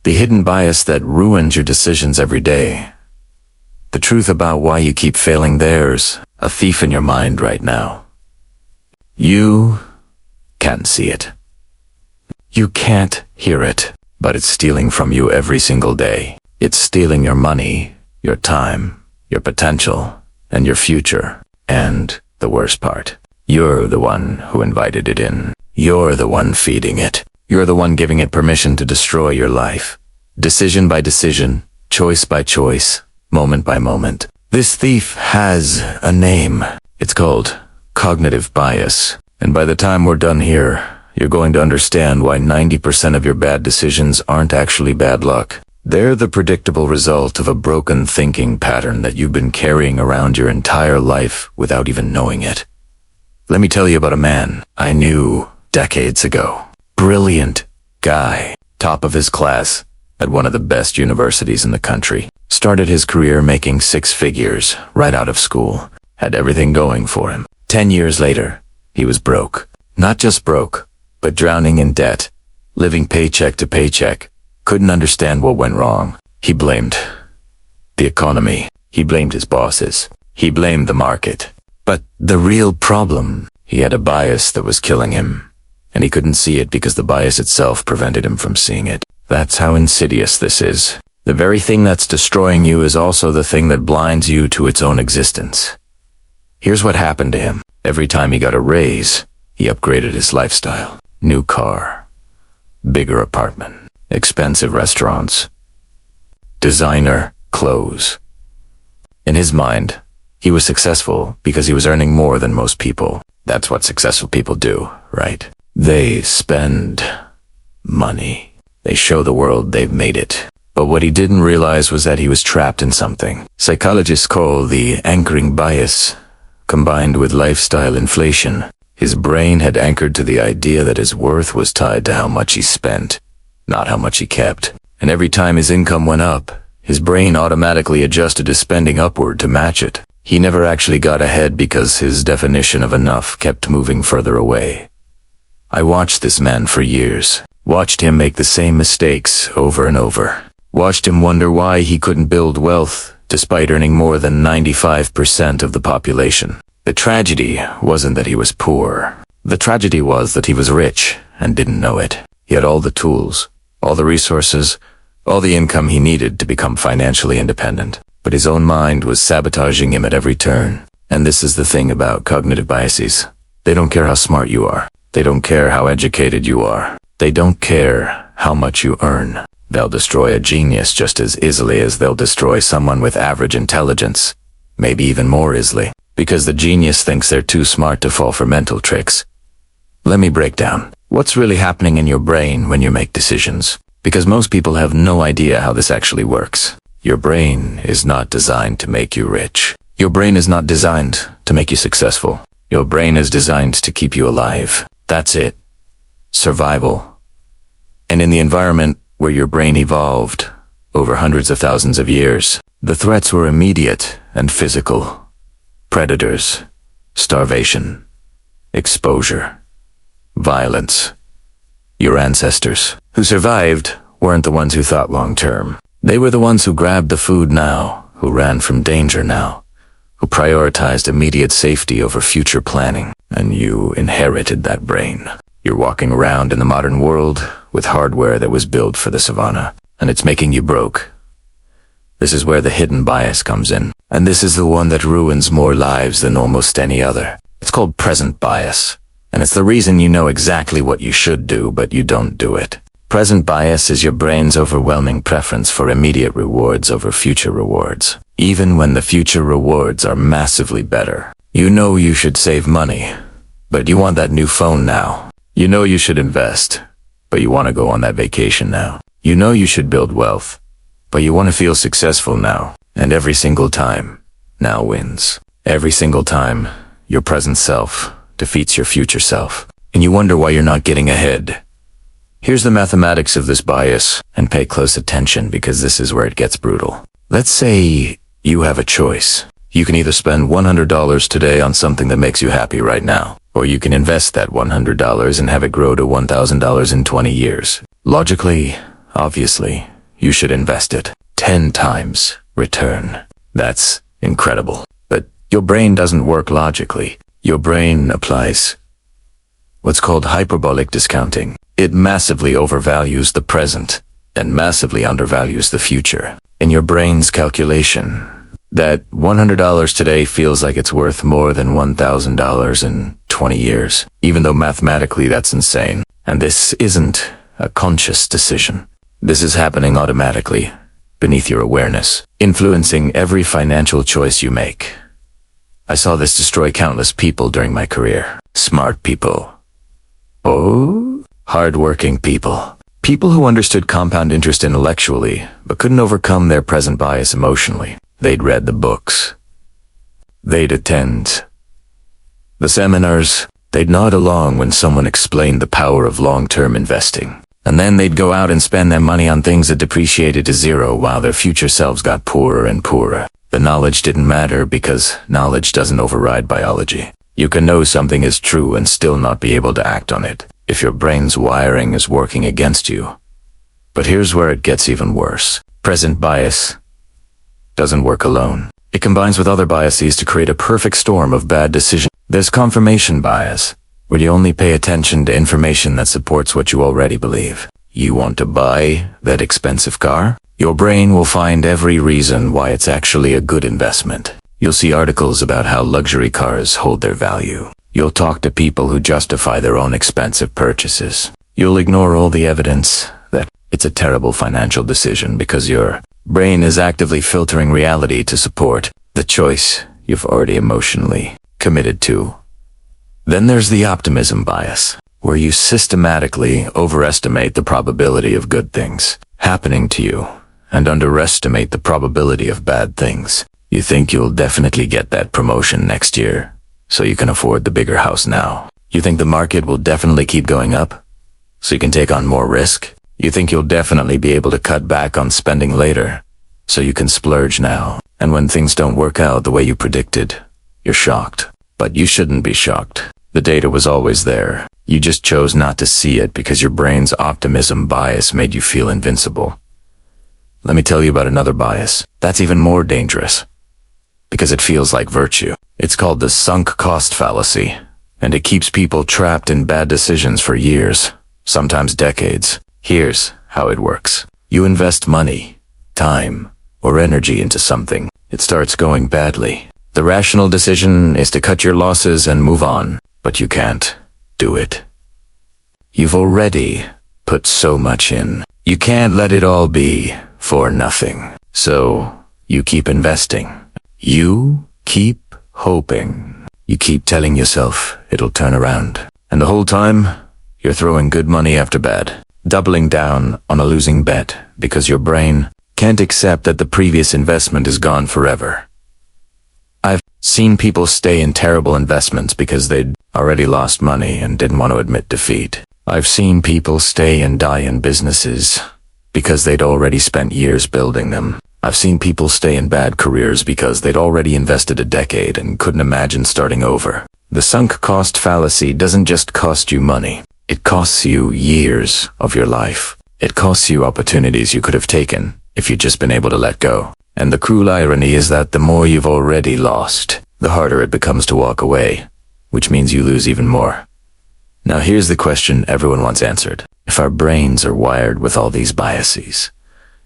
The hidden bias that ruins your decisions every day. The truth about why you keep failing. There's a thief in your mind right now. You can't see it. You can't hear it, but it's stealing from you every single day. It's stealing your money, your time, your potential, and your future. And the worst part, you're the one who invited it in. You're the one feeding it. You're the one giving it permission to destroy your life. Decision by decision, choice by choice, moment by moment. This thief has a name. It's called cognitive bias. And by the time we're done here, you're going to understand why 90% of your bad decisions aren't actually bad luck. They're the predictable result of a broken thinking pattern that you've been carrying around your entire life without even knowing it. Let me tell you about a man I knew decades ago. Brilliant guy, top of his class at one of the best universities in the country. Started his career making 6 figures right out of school. Had everything going for him. 10 years later, he was broke. Not just broke, but drowning in debt, living paycheck to paycheck. Couldn't understand what went wrong. He blamed the economy. He blamed his bosses. He blamed the market. But the real problem, he had a bias that was killing him. And he couldn't see it because the bias itself prevented him from seeing it. That's how insidious this is. The very thing that's destroying you is also the thing that blinds you to its own existence. Here's what happened to him. Every time he got a raise, he upgraded his lifestyle. New car, bigger apartment, expensive restaurants, designer clothes. In his mind, he was successful because he was earning more than most people. That's what successful people do, right? They spend money. They show the world they've made it. But what he didn't realize was that he was trapped in something psychologists call the anchoring bias, combined with lifestyle inflation. His brain had anchored to the idea that his worth was tied to how much he spent, not how much he kept. And every time his income went up, his brain automatically adjusted his spending upward to match it. He never actually got ahead because his definition of enough kept moving further away. I watched this man for years. Watched him make the same mistakes over and over. Watched him wonder why he couldn't build wealth despite earning more than 95% of the population. The tragedy wasn't that he was poor. The tragedy was that he was rich and didn't know it. He had all the tools, all the resources, all the income he needed to become financially independent. But his own mind was sabotaging him at every turn. And this is the thing about cognitive biases. They don't care how smart you are. They don't care how educated you are. They don't care how much you earn. They'll destroy a genius just as easily as they'll destroy someone with average intelligence, maybe even more easily, because the genius thinks they're too smart to fall for mental tricks. Let me break down what's really happening in your brain when you make decisions, because most people have no idea how this actually works. Your brain is not designed to make you rich. Your brain is not designed to make you successful. Your brain is designed to keep you alive. That's it. Survival. And in the environment where your brain evolved over hundreds of thousands of years, the threats were immediate and physical. Predators, starvation, exposure, violence. Your ancestors who survived weren't the ones who thought long term. They were the ones who grabbed the food now, who ran from danger now, who prioritized immediate safety over future planning. And you inherited that brain. You're walking around in the modern world with hardware that was built for the savannah, and it's making you broke. This is where the hidden bias comes in, and this is the one that ruins more lives than almost any other. It's called present bias, and it's the reason you know exactly what you should do, but you don't do it. Present bias is your brain's overwhelming preference for immediate rewards over future rewards, even when the future rewards are massively better. You know you should save money, but you want that new phone now. You know you should invest, but you want to go on that vacation now. You know you should build wealth, but you want to feel successful now. And every single time, now wins. Every single time, your present self defeats your future self. And you wonder why you're not getting ahead. Here's the mathematics of this bias, and pay close attention because this is where it gets brutal. Let's say you have a choice. You can either spend $100 today on something that makes you happy right now, or you can invest that $100 and have it grow to $1,000 in 20 years. Logically, obviously, you should invest it. 10 times return. That's incredible. But your brain doesn't work logically. Your brain applies what's called hyperbolic discounting. It massively overvalues the present and massively undervalues the future. In your brain's calculation, that $100 today feels like it's worth more than $1,000 in 20 years, even though mathematically that's insane. And this isn't a conscious decision. This is happening automatically, beneath your awareness, influencing every financial choice you make. I saw this destroy countless people during my career. Smart people. Oh, hard-working people. People who understood compound interest intellectually, but couldn't overcome their present bias emotionally. They'd read the books. They'd attend the seminars. They'd nod along when someone explained the power of long-term investing. And then they'd go out and spend their money on things that depreciated to zero while their future selves got poorer and poorer. The knowledge didn't matter because knowledge doesn't override biology. You can know something is true and still not be able to act on it if your brain's wiring is working against you. But here's where it gets even worse. Present bias doesn't work alone. It combines with other biases to create a perfect storm of bad decisions. There's confirmation bias, where you only pay attention to information that supports what you already believe. You want to buy that expensive car? Your brain will find every reason why it's actually a good investment. You'll see articles about how luxury cars hold their value. You'll talk to people who justify their own expensive purchases. You'll ignore all the evidence that it's a terrible financial decision because your brain is actively filtering reality to support the choice you've already emotionally committed to. Then there's the optimism bias, where you systematically overestimate the probability of good things happening to you and underestimate the probability of bad things. You think you'll definitely get that promotion next year, so you can afford the bigger house now. You think the market will definitely keep going up, so you can take on more risk. You think you'll definitely be able to cut back on spending later, so you can splurge now. And when things don't work out the way you predicted, you're shocked. But you shouldn't be shocked. The data was always there. You just chose not to see it because your brain's optimism bias made you feel invincible. Let me tell you about another bias. That's even more dangerous, because it feels like virtue. It's called the sunk cost fallacy, and it keeps people trapped in bad decisions for years, sometimes decades. Here's how it works. You invest money, time, or energy into something. It starts going badly. The rational decision is to cut your losses and move on, but you can't do it. You've already put so much in. You can't let it all be for nothing. So you keep investing. You keep hoping. You keep telling yourself it'll turn around. And the whole time, you're throwing good money after bad, doubling down on a losing bet because your brain can't accept that the previous investment is gone forever. I've seen people stay in terrible investments because they'd already lost money and didn't want to admit defeat. I've seen people stay and die in businesses because they'd already spent years building them. I've seen people stay in bad careers because they'd already invested a decade and couldn't imagine starting over. The sunk cost fallacy doesn't just cost you money. It costs you years of your life. It costs you opportunities you could have taken if you'd just been able to let go. And the cruel irony is that the more you've already lost, the harder it becomes to walk away, which means you lose even more. Now here's the question everyone wants answered. If our brains are wired with all these biases,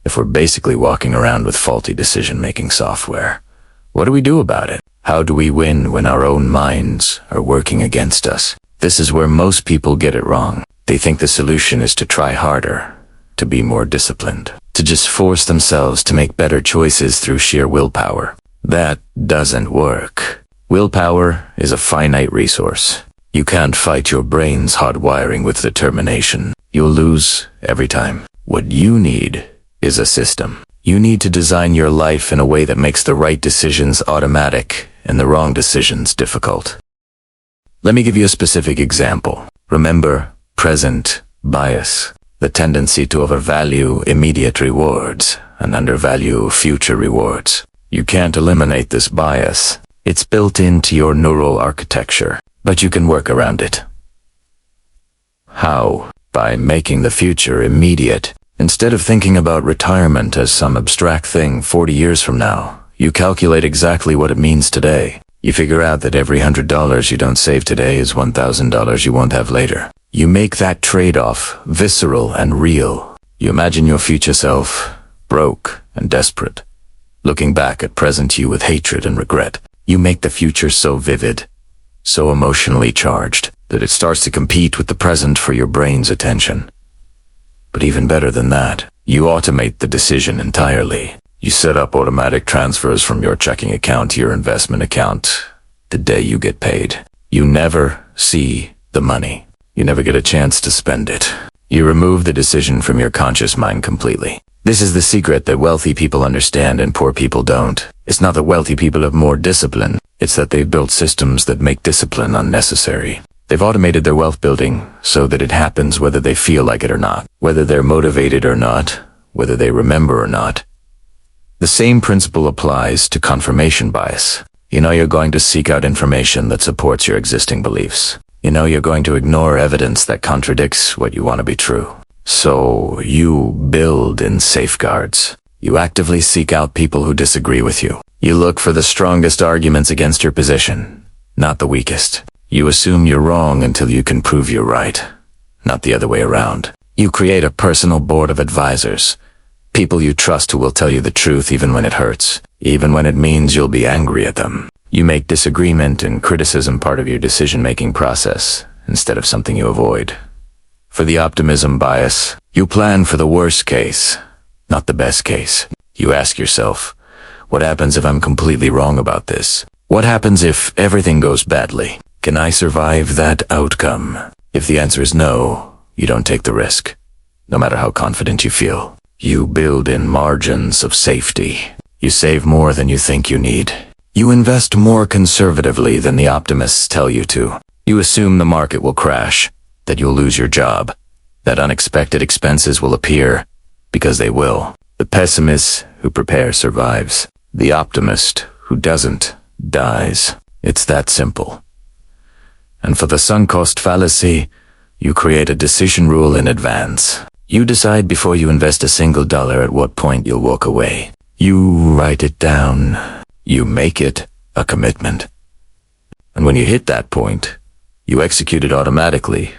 if we're basically walking around with faulty decision-making software, what do we do about it? How do we win when our own minds are working against us? This is where most people get it wrong. They think the solution is to try harder, to be more disciplined, to just force themselves to make better choices through sheer willpower. That doesn't work. Willpower is a finite resource. You can't fight your brain's hot wiring with determination. You'll lose every time. What you need is a system. You need to design your life in a way that makes the right decisions automatic and the wrong decisions difficult. Let me give you a specific example. Remember present bias, the tendency to overvalue immediate rewards and undervalue future rewards. You can't eliminate this bias. It's built into your neural architecture, but you can work around it. How? By making the future immediate. Instead of thinking about retirement as some abstract thing 40 years from now, you calculate exactly what it means today. You figure out that every $100 you don't save today is $1,000 you won't have later. You make that trade-off visceral and real. You imagine your future self, broke and desperate, looking back at present you with hatred and regret. You make the future so vivid, so emotionally charged, that it starts to compete with the present for your brain's attention. But even better than that, you automate the decision entirely. You set up automatic transfers from your checking account to your investment account the day you get paid. You never see the money. You never get a chance to spend it. You remove the decision from your conscious mind completely. This is the secret that wealthy people understand and poor people don't. It's not that wealthy people have more discipline. It's that they've built systems that make discipline unnecessary. They've automated their wealth building so that it happens whether they feel like it or not, whether they're motivated or not, whether they remember or not. The same principle applies to confirmation bias. You know you're going to seek out information that supports your existing beliefs. You know you're going to ignore evidence that contradicts what you want to be true. So you build in safeguards. You actively seek out people who disagree with you. You look for the strongest arguments against your position, not the weakest. You assume you're wrong until you can prove you're right, not the other way around. You create a personal board of advisors, people you trust who will tell you the truth even when it hurts, even when it means you'll be angry at them. You make disagreement and criticism part of your decision-making process, instead of something you avoid. For the optimism bias, you plan for the worst case, not the best case. You ask yourself, what happens if I'm completely wrong about this? What happens if everything goes badly? Can I survive that outcome? If the answer is no, you don't take the risk, no matter how confident you feel. You build in margins of safety. You save more than you think you need. You invest more conservatively than the optimists tell you to. You assume the market will crash, that you'll lose your job, that unexpected expenses will appear, because they will. The pessimist who prepares survives. The optimist who doesn't dies. It's that simple. And for the sunk cost fallacy, you create a decision rule in advance. You decide before you invest a single dollar at what point you'll walk away. You write it down. You make it a commitment. And when you hit that point, you execute it automatically,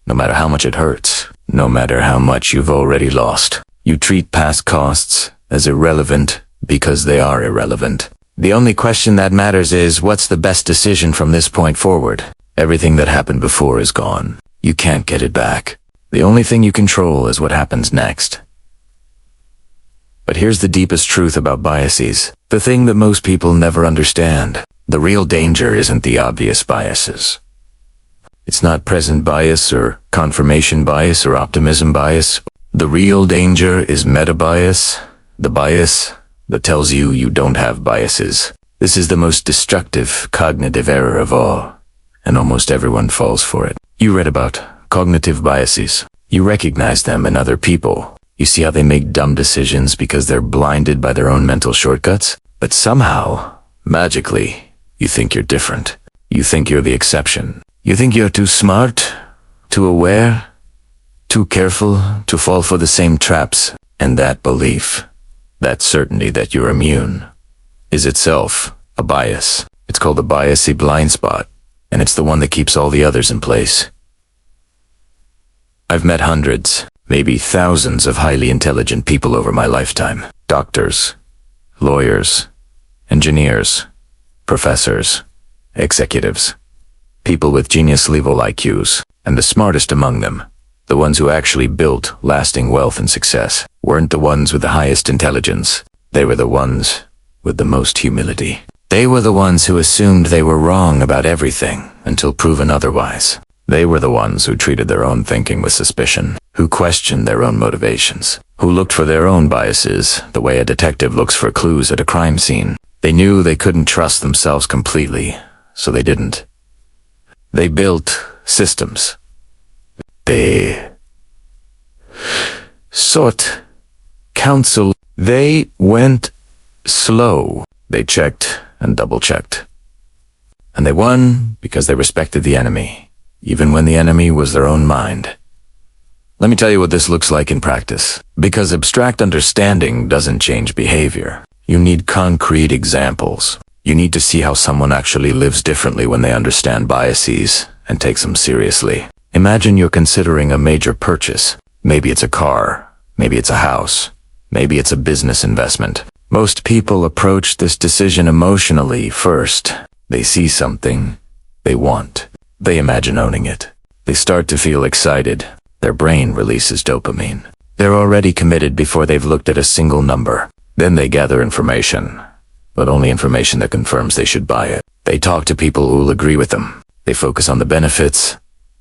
no matter how much it hurts, no matter how much you've already lost. You treat past costs as irrelevant because they are irrelevant. The only question that matters is, what's the best decision from this point forward? Everything that happened before is gone. You can't get it back. The only thing you control is what happens next. But here's the deepest truth about biases. The thing that most people never understand. The real danger isn't the obvious biases. It's not present bias or confirmation bias or optimism bias. The real danger is meta bias, the bias that tells you you don't have biases. This is the most destructive cognitive error of all, and almost everyone falls for it. You read about cognitive biases. You recognize them in other people. You see how they make dumb decisions because they're blinded by their own mental shortcuts? But somehow, magically, you think you're different. You think you're the exception. You think you're too smart, too aware, too careful to fall for the same traps. And that belief, that certainty that you're immune, is itself a bias. It's called a biasy blind spot, and it's the one that keeps all the others in place. I've met hundreds, maybe thousands of highly intelligent people over my lifetime. Doctors, lawyers, engineers, professors, executives, people with genius-level IQs, and the smartest among them, the ones who actually built lasting wealth and success, weren't the ones with the highest intelligence. They were the ones with the most humility. They were the ones who assumed they were wrong about everything until proven otherwise. They were the ones who treated their own thinking with suspicion, who questioned their own motivations, who looked for their own biases the way a detective looks for clues at a crime scene. They knew they couldn't trust themselves completely, so they didn't. They built systems. They sought counsel. They went slow. They checked and double-checked. And they won because they respected the enemy, even when the enemy was their own mind. Let me tell you what this looks like in practice. Because abstract understanding doesn't change behavior. You need concrete examples. You need to see how someone actually lives differently when they understand biases and takes them seriously. Imagine you're considering a major purchase. Maybe it's a car. Maybe it's a house. Maybe it's a business investment. Most people approach this decision emotionally first. They see something they want. They imagine owning it. They start to feel excited. Their brain releases dopamine. They're already committed before they've looked at a single number. Then they gather information, but only information that confirms they should buy it. They talk to people who'll agree with them. They focus on the benefits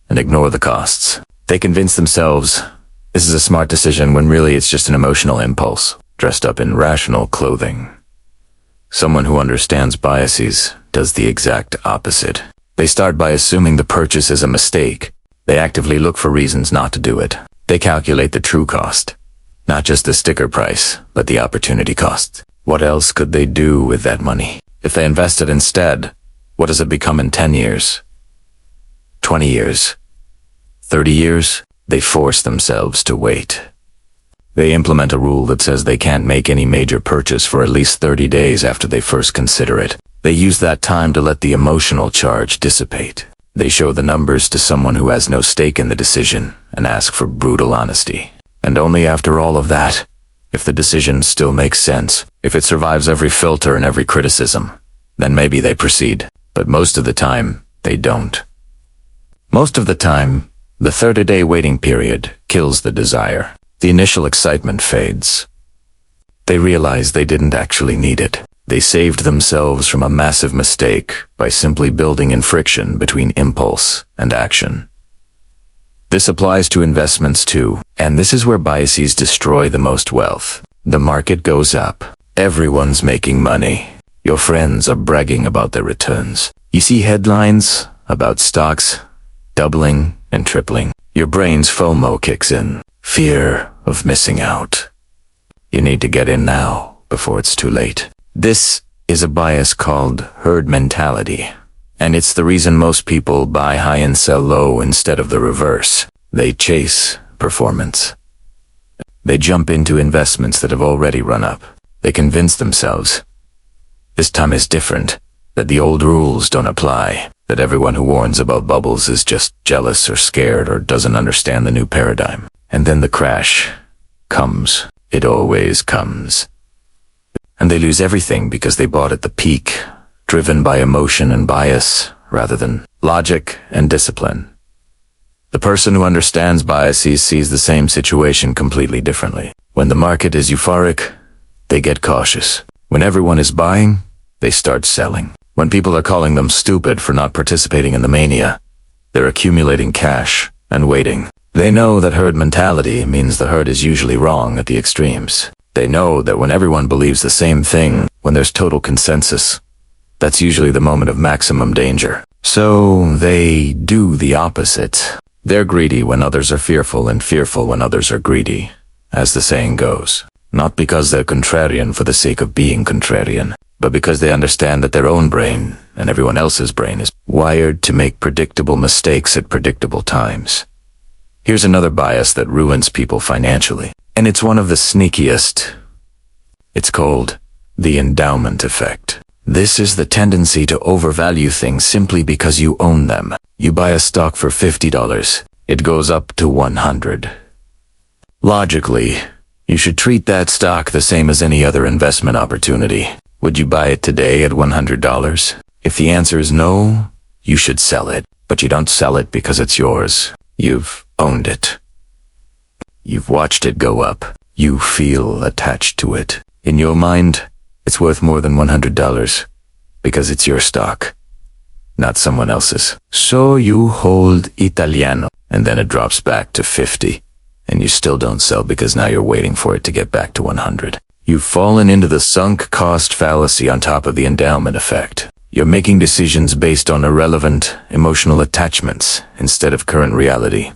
and ignore the costs. They convince themselves this is a smart decision when really it's just an emotional impulse, dressed up in rational clothing. Someone who understands biases does the exact opposite. They start by assuming the purchase is a mistake. They actively look for reasons not to do it. They calculate the true cost. Not just the sticker price, but the opportunity cost. What else could they do with that money? If they invested instead, what does it become in 10 years? 20 years? 30 years? They force themselves to wait. They implement a rule that says they can't make any major purchase for at least 30 days after they first consider it. They use that time to let the emotional charge dissipate. They show the numbers to someone who has no stake in the decision and ask for brutal honesty. And only after all of that, if the decision still makes sense, if it survives every filter and every criticism, then maybe they proceed. But most of the time, they don't. Most of the time, the 30-day waiting period kills the desire. The initial excitement fades. They realize they didn't actually need it. They saved themselves from a massive mistake by simply building in friction between impulse and action. This applies to investments too, and this is where biases destroy the most wealth. The market goes up. Everyone's making money. Your friends are bragging about their returns. You see headlines about stocks doubling and tripling. Your brain's FOMO kicks in. Fear of missing out. You need to get in now before it's too late. This is a bias called herd mentality. And it's the reason most people buy high and sell low instead of the reverse. They chase performance. They jump into investments that have already run up. They convince themselves this time is different, that the old rules don't apply, that everyone who warns about bubbles is just jealous or scared or doesn't understand the new paradigm. And then the crash comes. It always comes. And they lose everything because they bought at the peak, driven by emotion and bias rather than logic and discipline. The person who understands biases sees the same situation completely differently. When the market is euphoric, they get cautious. When everyone is buying, they start selling. When people are calling them stupid for not participating in the mania, they're accumulating cash and waiting. They know that herd mentality means the herd is usually wrong at the extremes. They know that when everyone believes the same thing, when there's total consensus, that's usually the moment of maximum danger. So they do the opposite. They're greedy when others are fearful and fearful when others are greedy, as the saying goes. Not because they're contrarian for the sake of being contrarian, but because they understand that their own brain and everyone else's brain is wired to make predictable mistakes at predictable times. Here's another bias that ruins people financially, and it's one of the sneakiest. It's called the endowment effect. This is the tendency to overvalue things simply because you own them. You buy a stock for $50. It goes up to $100. Logically, you should treat that stock the same as any other investment opportunity. Would you buy it today at $100? If the answer is no, you should sell it. But you don't sell it because it's yours. You've owned it. You've watched it go up. You feel attached to it. In your mind, it's worth more than $100 because it's your stock, not someone else's. So you hold Italiano and then it drops back to 50 and you still don't sell because now you're waiting for it to get back to 100. You've fallen into the sunk cost fallacy on top of the endowment effect. You're making decisions based on irrelevant emotional attachments instead of current reality.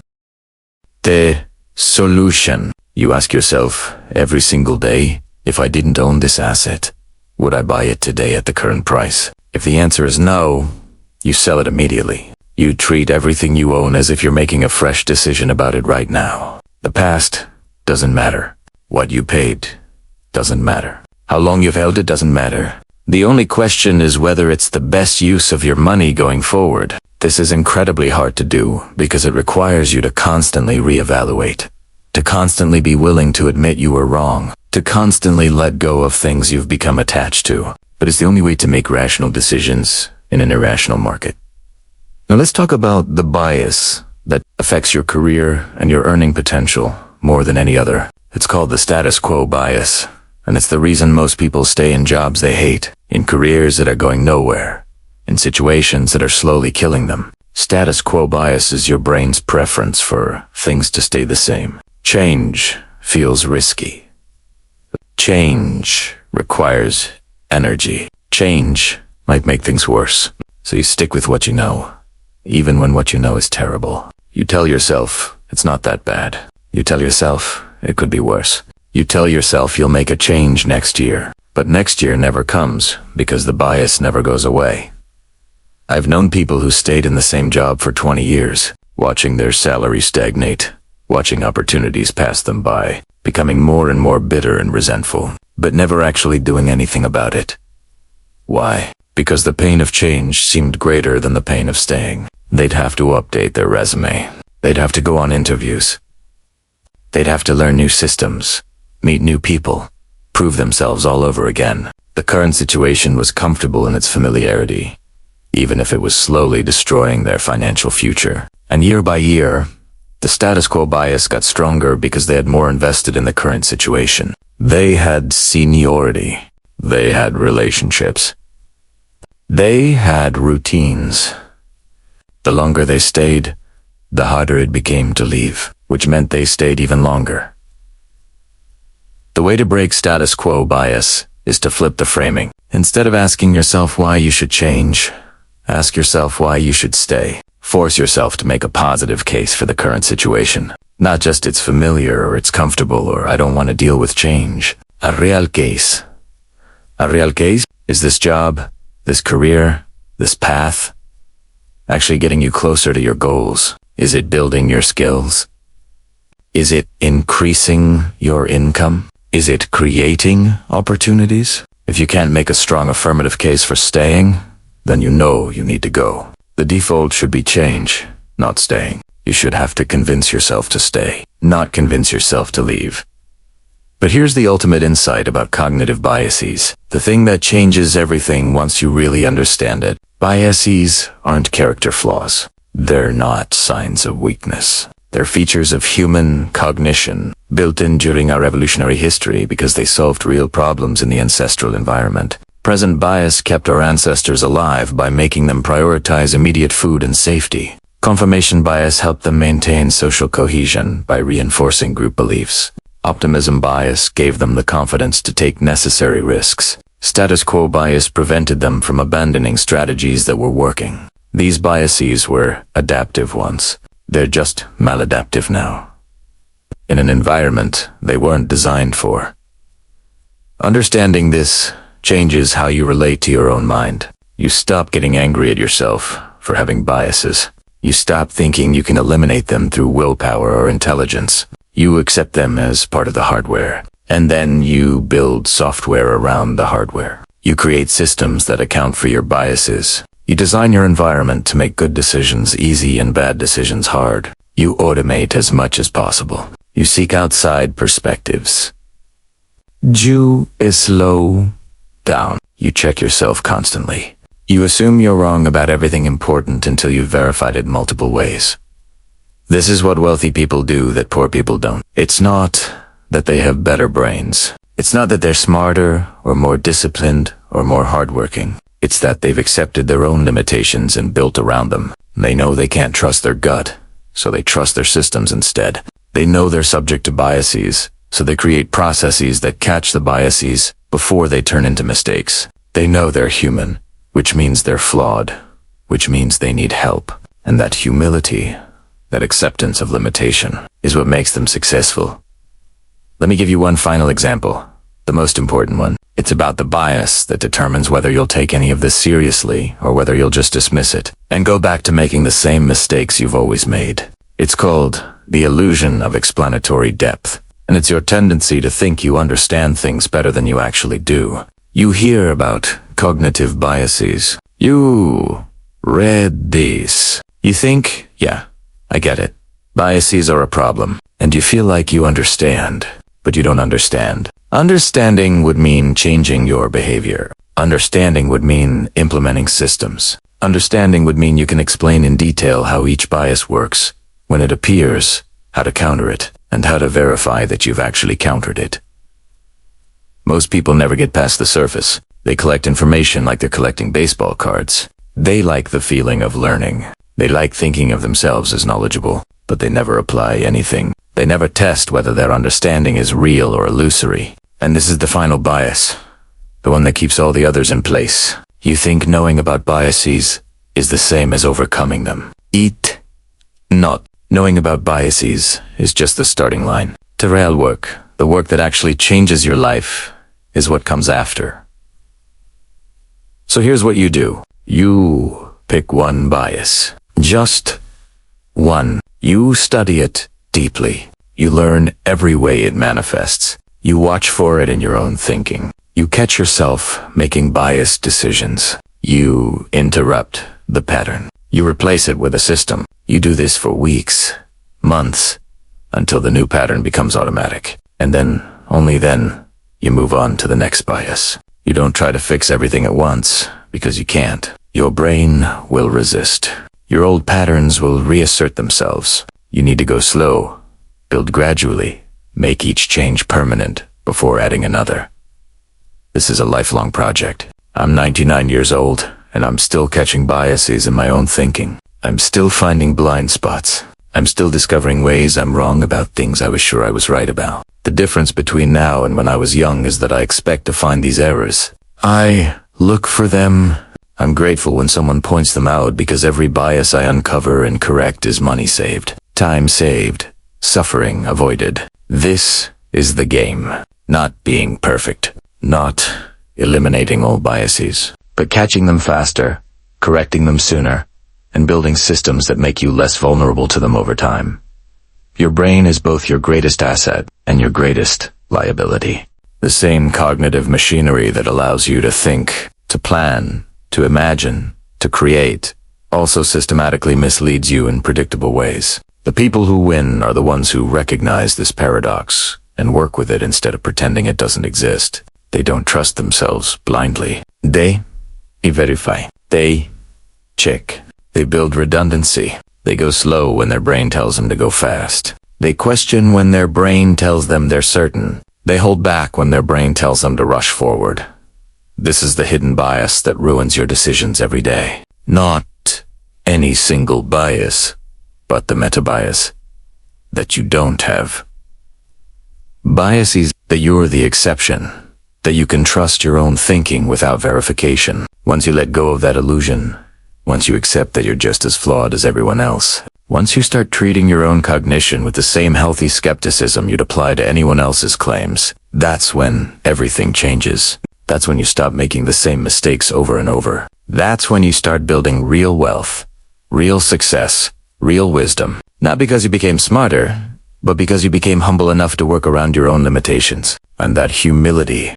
The solution. You ask yourself every single day, if I didn't own this asset, would I buy it today at the current price? If the answer is no, you sell it immediately. You treat everything you own as if you're making a fresh decision about it right now. The past doesn't matter. What you paid doesn't matter. How long you've held it doesn't matter. The only question is whether it's the best use of your money going forward. This is incredibly hard to do because it requires you to constantly reevaluate, to constantly be willing to admit you were wrong, to constantly let go of things you've become attached to. But it's the only way to make rational decisions in an irrational market. Now let's talk about the bias that affects your career and your earning potential more than any other. It's called the status quo bias, and it's the reason most people stay in jobs they hate, in careers that are going nowhere, in situations that are slowly killing them. Status quo bias is your brain's preference for things to stay the same. Change feels risky. Change requires energy. Change might make things worse, so you stick with what you know, even when what you know is terrible. You tell yourself it's not that bad. You tell yourself it could be worse. You tell yourself you'll make a change next year, but next year never comes because the bias never goes away. I've known people who stayed in the same job for 20 years, watching their salary stagnate, watching opportunities pass them by, becoming more and more bitter and resentful, but never actually doing anything about it. Why? Because the pain of change seemed greater than the pain of staying. They'd have to update their resume. They'd have to go on interviews. They'd have to learn new systems, meet new people, prove themselves all over again. The current situation was comfortable in its familiarity, even if it was slowly destroying their financial future. And year by year, the status quo bias got stronger because they had more invested in the current situation. They had seniority. They had relationships. They had routines. The longer they stayed, the harder it became to leave, which meant they stayed even longer. The way to break status quo bias is to flip the framing. Instead of asking yourself why you should change, ask yourself why you should stay. Force yourself to make a positive case for the current situation. Not just it's familiar or it's comfortable or I don't want to deal with change. A real case. A real case is this job, this career, this path, actually getting you closer to your goals. Is it building your skills? Is it increasing your income? Is it creating opportunities? If you can't make a strong affirmative case for staying, then you know you need to go. The default should be change, not staying. You should have to convince yourself to stay, not convince yourself to leave. But here's the ultimate insight about cognitive biases. The thing that changes everything once you really understand it. Biases aren't character flaws. They're not signs of weakness. They're features of human cognition, built in during our evolutionary history because they solved real problems in the ancestral environment. Present bias kept our ancestors alive by making them prioritize immediate food and safety. Confirmation bias helped them maintain social cohesion by reinforcing group beliefs. Optimism bias gave them the confidence to take necessary risks. Status quo bias prevented them from abandoning strategies that were working. These biases were adaptive ones. They're just maladaptive now, in an environment they weren't designed for. Understanding this changes how you relate to your own mind. You stop getting angry at yourself for having biases. You stop thinking you can eliminate them through willpower or intelligence. You accept them as part of the hardware, and then you build software around the hardware. You create systems that account for your biases. You design your environment to make good decisions easy and bad decisions hard. You automate as much as possible. You seek outside perspectives. You slow down. You check yourself constantly. You assume you're wrong about everything important until you've verified it multiple ways. This is what wealthy people do that poor people don't. It's not that they have better brains. It's not that they're smarter or more disciplined or more hardworking. It's that they've accepted their own limitations and built around them. They know they can't trust their gut, so they trust their systems instead. They know they're subject to biases, so they create processes that catch the biases before they turn into mistakes. They know they're human, which means they're flawed, which means they need help. And that humility, that acceptance of limitation, is what makes them successful. Let me give you one final example, the most important one. It's about the bias that determines whether you'll take any of this seriously or whether you'll just dismiss it and go back to making the same mistakes you've always made. It's called the illusion of explanatory depth. And it's your tendency to think you understand things better than you actually do. You hear about cognitive biases. You read this. You think, yeah, I get it. Biases are a problem, and you feel like you understand, but you don't understand. Understanding would mean changing your behavior. Understanding would mean implementing systems. Understanding would mean you can explain in detail how each bias works, when it appears, how to counter it, and how to verify that you've actually countered it. Most people never get past the surface. They collect information like they're collecting baseball cards. They like the feeling of learning. They like thinking of themselves as knowledgeable, but they never apply anything. They never test whether their understanding is real or illusory. And this is the final bias, the one that keeps all the others in place. You think knowing about biases is the same as overcoming them. Not. Knowing about biases is just the starting line. The real work, the work that actually changes your life, is what comes after. So here's what you do. You pick one bias. Just one. You study it deeply. You learn every way it manifests. You watch for it in your own thinking. You catch yourself making biased decisions. You interrupt the pattern. You replace it with a system. You do this for weeks, months, until the new pattern becomes automatic. And then, only then, you move on to the next bias. You don't try to fix everything at once, because you can't. Your brain will resist. Your old patterns will reassert themselves. You need to go slow, build gradually, make each change permanent before adding another. This is a lifelong project. I'm 99 years old, and I'm still catching biases in my own thinking. I'm still finding blind spots. I'm still discovering ways I'm wrong about things I was sure I was right about. The difference between now and when I was young is that I expect to find these errors. I look for them. I'm grateful when someone points them out because every bias I uncover and correct is money saved, time saved, suffering avoided. This is the game. Not being perfect. Not eliminating all biases, but catching them faster, correcting them sooner, and building systems that make you less vulnerable to them over time. Your brain is both your greatest asset and your greatest liability. The same cognitive machinery that allows you to think, to plan, to imagine, to create, also systematically misleads you in predictable ways. The people who win are the ones who recognize this paradox and work with it instead of pretending it doesn't exist. They don't trust themselves blindly. They verify. They check. They build redundancy. They go slow when their brain tells them to go fast. They question when their brain tells them they're certain. They hold back when their brain tells them to rush forward. This is the hidden bias that ruins your decisions every day. Not any single bias, but the meta-bias that you don't have. Biases that you're the exception, that you can trust your own thinking without verification. Once you let go of that illusion, once you accept that you're just as flawed as everyone else, once you start treating your own cognition with the same healthy skepticism you'd apply to anyone else's claims, that's when everything changes. That's when you stop making the same mistakes over and over. That's when you start building real wealth, real success, real wisdom. Not because you became smarter, but because you became humble enough to work around your own limitations. And that humility